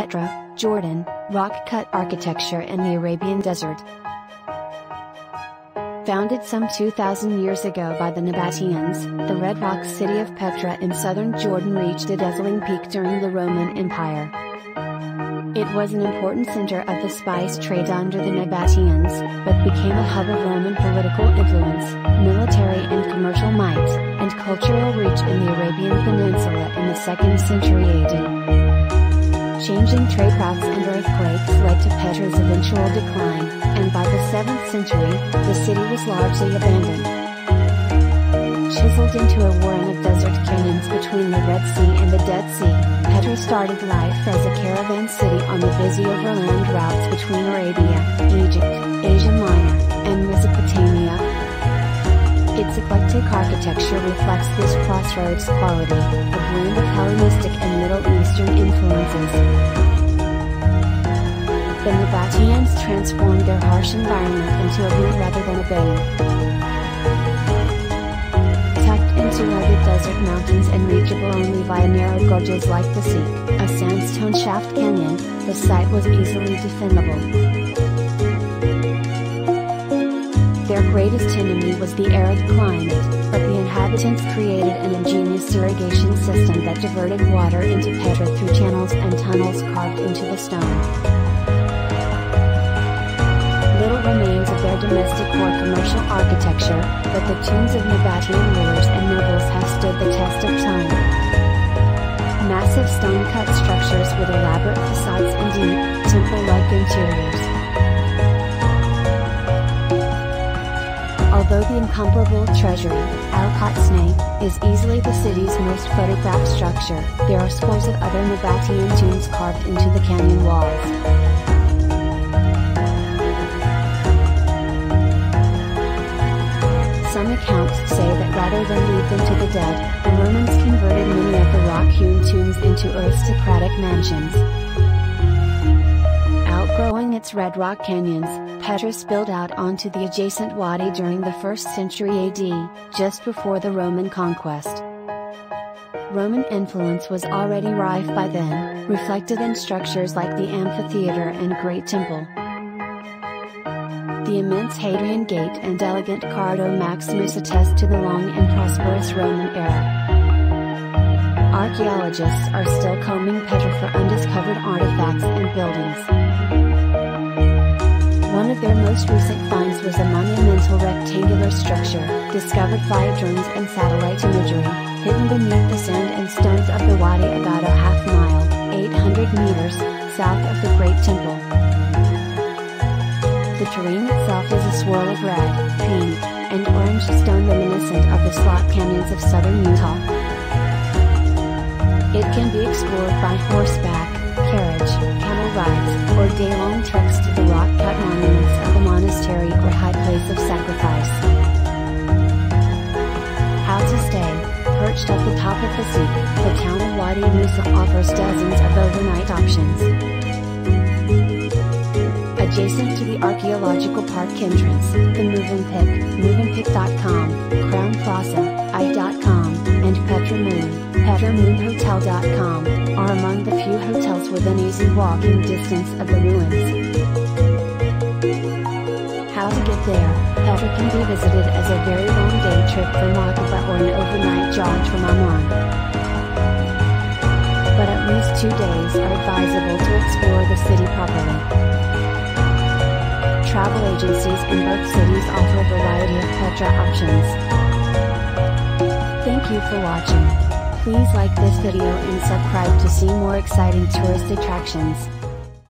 Petra, Jordan, rock-cut architecture in the Arabian desert. Founded some 2,000 years ago by the Nabateans, the red rock city of Petra in southern Jordan reached a dazzling peak during the Roman Empire. It was an important center of the spice trade under the Nabateans, but became a hub of Roman political influence, military and commercial might, and cultural reach in the Arabian Peninsula in the 2nd century AD. Changing trade routes and earthquakes led to Petra's eventual decline, and by the 7th century, the city was largely abandoned. Chiseled into a warren of desert canyons between the Red Sea and the Dead Sea, Petra started life as a caravan city on the busy overland routes between Arabia, Egypt, Asia Minor, and Mesopotamia. Its eclectic architecture reflects this crossroads quality, a blend of Hellenistic and Middle Eastern influences. The Nabateans transformed their harsh environment into a boon rather than a bane. Into rugged desert mountains and reachable only via narrow gorges like the Seek, a sandstone shaft canyon, the site was easily defendable. Their greatest enemy was the arid climate, but the inhabitants created an ingenious irrigation system that diverted water into Petra through channels and tunnels carved into the stone. Little remains of their domestic or commercial architecture, but the tombs of Nabatean rulers and nobles have stood the test of time. Massive stone-cut structures with elaborate facades and deep, temple-like interiors. Although the incomparable Treasury, Khazneh, is easily the city's most photographed structure, there are scores of other Nabatean tombs carved into the canyon walls. Some accounts say that rather than leave them to the dead, the Romans converted many of the rock-hewn tombs into aristocratic mansions. Outgrowing its red rock canyons, Petra spilled out onto the adjacent wadi during the 1st century AD, just before the Roman conquest. Roman influence was already rife by then, reflected in structures like the amphitheater and Great Temple. The immense Hadrian Gate and elegant Cardo Maximus attest to the long and prosperous Roman era. Archaeologists are still combing Petra for undiscovered artifacts and buildings. One of their most recent finds was a monumental rectangular structure, discovered via drones and satellite imagery, hidden beneath the sand and stones of the wadi about a half-mile, 800 meters, south of the Great Temple. The terrain itself is a swirl of red, pink, and orange stone reminiscent of the slot canyons of southern Utah. It can be explored by horseback, carriage, camel rides, or day-long treks to the rock-cut monuments of the monastery or high place of sacrifice. How to stay. Perched at the top of the Seek, the town of Wadi Musa offers dozens of overnight options. Adjacent to the archaeological park entrance, the Movenpick.com, Crown Plaza, I.com, and PetraMoonHotel.com, are among the few hotels within easy walking distance of the ruins. How to get there. Petra can be visited as a very long day trip from Aqaba or an overnight jaunt from Amman. But at least 2 days are advisable to explore the city properly. Travel agencies in both cities offer a variety of Petra options. Thank you for watching. Please like this video and subscribe to see more exciting tourist attractions.